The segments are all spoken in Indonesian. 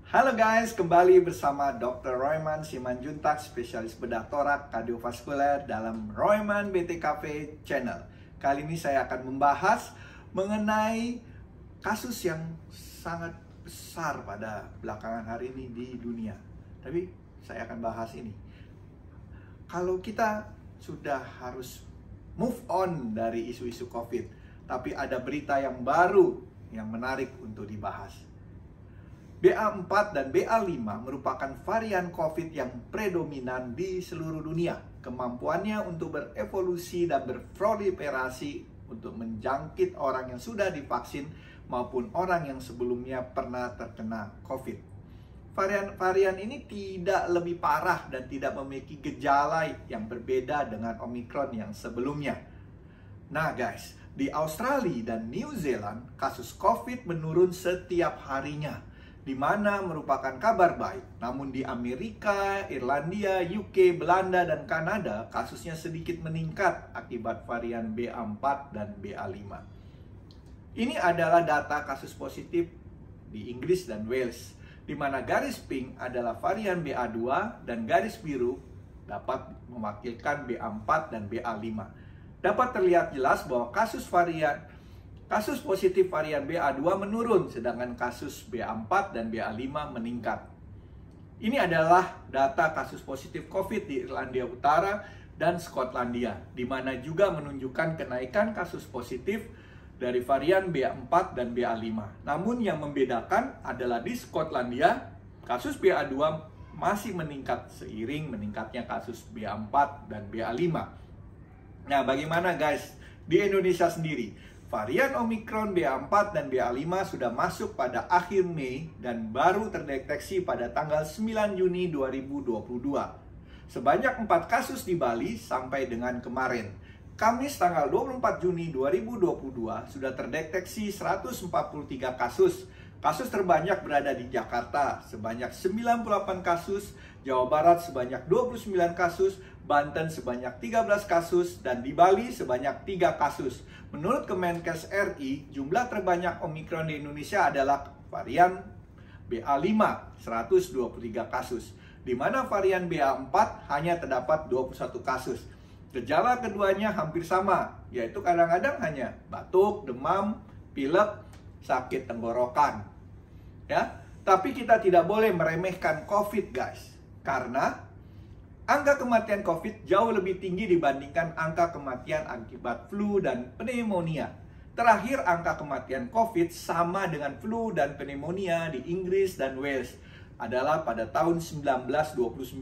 Halo guys, kembali bersama Dr. Royman Simanjuntak, spesialis bedah torak kardiovaskuler dalam Royman BTKV Channel. Kali ini saya akan membahas mengenai kasus yang sangat besar pada belakangan hari ini di dunia. Tapi saya akan bahas ini. Kalau kita sudah harus move on dari isu-isu COVID, tapi ada berita yang baru yang menarik untuk dibahas. BA4 dan BA5 merupakan varian COVID yang predominan di seluruh dunia. Kemampuannya untuk berevolusi dan berproliferasi untuk menjangkit orang yang sudah divaksin maupun orang yang sebelumnya pernah terkena COVID. Varian ini tidak lebih parah dan tidak memiliki gejala yang berbeda dengan Omicron yang sebelumnya. Nah guys, di Australia dan New Zealand kasus COVID menurun setiap harinya, di mana merupakan kabar baik. Namun di Amerika, Irlandia, UK, Belanda, dan Kanada kasusnya sedikit meningkat akibat varian BA4 dan BA5. Ini adalah data kasus positif di Inggris dan Wales, di mana garis pink adalah varian BA2 dan garis biru dapat mewakilkan BA4 dan BA5. Dapat terlihat jelas bahwa kasus positif varian BA2 menurun, sedangkan kasus BA4 dan BA5 meningkat. Ini adalah data kasus positif COVID di Irlandia Utara dan Skotlandia, di mana juga menunjukkan kenaikan kasus positif dari varian BA4 dan BA5. Namun yang membedakan adalah di Skotlandia, kasus BA2 masih meningkat seiring meningkatnya kasus BA4 dan BA5. Nah, bagaimana guys di Indonesia sendiri? Varian Omicron BA4 dan BA5 sudah masuk pada akhir Mei dan baru terdeteksi pada tanggal 9 Juni 2022. Sebanyak 4 kasus di Bali sampai dengan kemarin. Kamis tanggal 24 Juni 2022 sudah terdeteksi 143 kasus. Kasus terbanyak berada di Jakarta sebanyak 98 kasus, Jawa Barat sebanyak 29 kasus, Banten sebanyak 13 kasus, dan di Bali sebanyak 3 kasus. Menurut Kemenkes RI, jumlah terbanyak Omicron di Indonesia adalah varian BA5, 123 kasus, di mana varian BA4 hanya terdapat 21 kasus. Gejala keduanya hampir sama, yaitu kadang-kadang hanya batuk, demam, pilek, sakit tenggorokan. Ya, tapi kita tidak boleh meremehkan COVID, guys, karena angka kematian COVID jauh lebih tinggi dibandingkan angka kematian akibat flu dan pneumonia. Terakhir, angka kematian COVID sama dengan flu dan pneumonia di Inggris dan Wales adalah pada tahun 1929.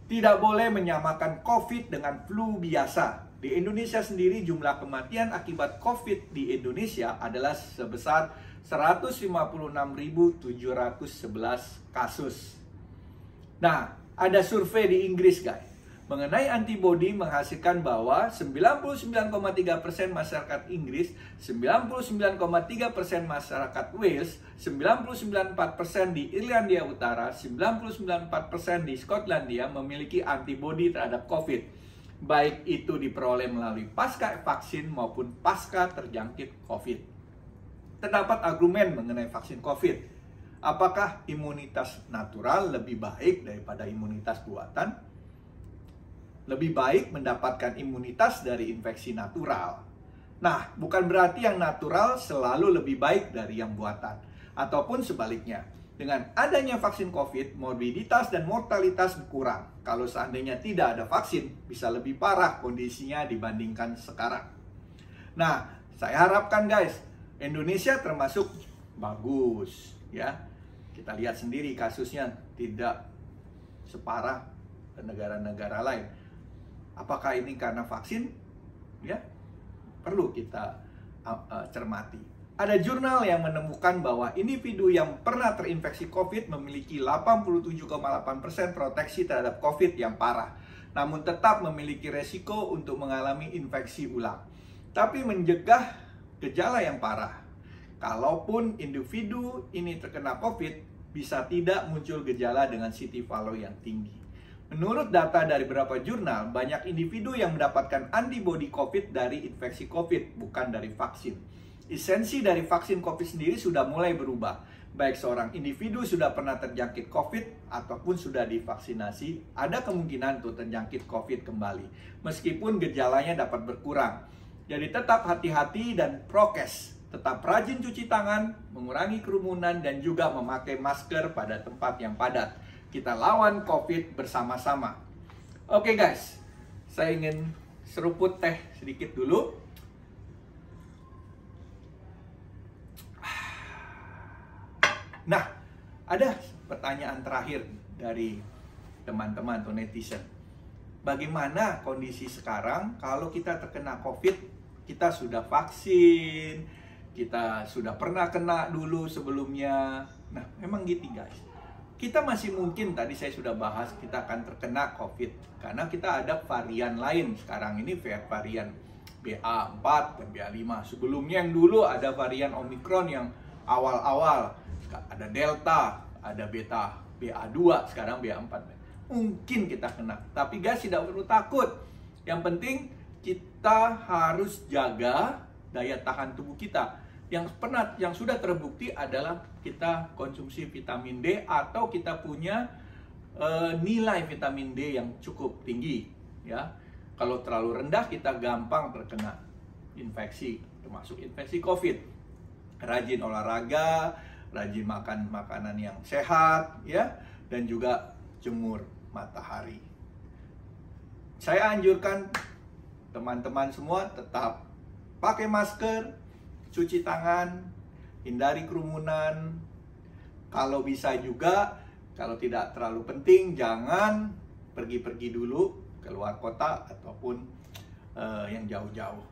Tidak boleh menyamakan COVID dengan flu biasa. Di Indonesia sendiri jumlah kematian akibat COVID di Indonesia adalah sebesar 156.711 kasus. Nah, ada survei di Inggris guys mengenai antibodi menghasilkan bahwa 99,3% masyarakat Inggris, 99,3% masyarakat Wales, 99,4% di Irlandia Utara, 99,4% di Skotlandia memiliki antibodi terhadap COVID, baik itu diperoleh melalui pasca vaksin maupun pasca terjangkit COVID. Terdapat argumen mengenai vaksin COVID. Apakah imunitas natural lebih baik daripada imunitas buatan? Lebih baik mendapatkan imunitas dari infeksi natural. Nah, bukan berarti yang natural selalu lebih baik dari yang buatan. Ataupun sebaliknya, dengan adanya vaksin COVID, morbiditas dan mortalitas berkurang. Kalau seandainya tidak ada vaksin, bisa lebih parah kondisinya dibandingkan sekarang. Nah, saya harapkan guys, Indonesia termasuk bagus, ya. Kita lihat sendiri kasusnya tidak separah negara-negara lain. Apakah ini karena vaksin? Ya, perlu kita cermati. Ada jurnal yang menemukan bahwa individu yang pernah terinfeksi COVID memiliki 87,8% proteksi terhadap COVID yang parah, namun tetap memiliki resiko untuk mengalami infeksi ulang. Tapi mencegah gejala yang parah. Kalaupun individu ini terkena COVID, bisa tidak muncul gejala dengan CT value yang tinggi. Menurut data dari beberapa jurnal, banyak individu yang mendapatkan antibodi COVID dari infeksi COVID, bukan dari vaksin. Esensi dari vaksin COVID sendiri sudah mulai berubah. baik seorang individu sudah pernah terjangkit COVID ataupun sudah divaksinasi, ada kemungkinan untuk terjangkit COVID kembali, meskipun gejalanya dapat berkurang. Jadi tetap hati-hati dan prokes, tetap rajin cuci tangan, mengurangi kerumunan, dan juga memakai masker pada tempat yang padat. Kita lawan COVID bersama-sama. Oke guys, saya ingin seruput teh sedikit dulu. Nah, ada pertanyaan terakhir dari teman-teman atau netizen. Bagaimana kondisi sekarang kalau kita terkena COVID, kita sudah vaksin, kita sudah pernah kena dulu sebelumnya. Nah, memang gitu guys. Kita masih mungkin, tadi saya sudah bahas, kita akan terkena COVID. Karena kita ada varian lain. Sekarang ini varian BA4 dan BA5. Sebelumnya yang dulu ada varian Omicron yang awal-awal. Ada Delta, ada Beta, BA2, sekarang BA4. Mungkin kita kena. Tapi guys, tidak perlu takut. Yang penting kita harus jaga daya tahan tubuh kita. Yang sudah terbukti adalah kita konsumsi vitamin D atau kita punya nilai vitamin D yang cukup tinggi. Ya, kalau terlalu rendah kita gampang terkena infeksi, termasuk infeksi COVID. Rajin olahraga, rajin makan makanan yang sehat, ya, dan juga jemur matahari. Saya anjurkan teman-teman semua tetap pakai masker, cuci tangan, hindari kerumunan. Kalau bisa juga, kalau tidak terlalu penting, jangan pergi-pergi dulu keluar kota ataupun yang jauh-jauh.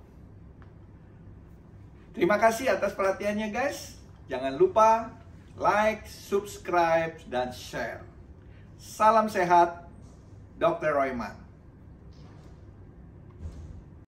Terima kasih atas perhatiannya guys. Jangan lupa like, subscribe, dan share. Salam sehat, Dr. Royman.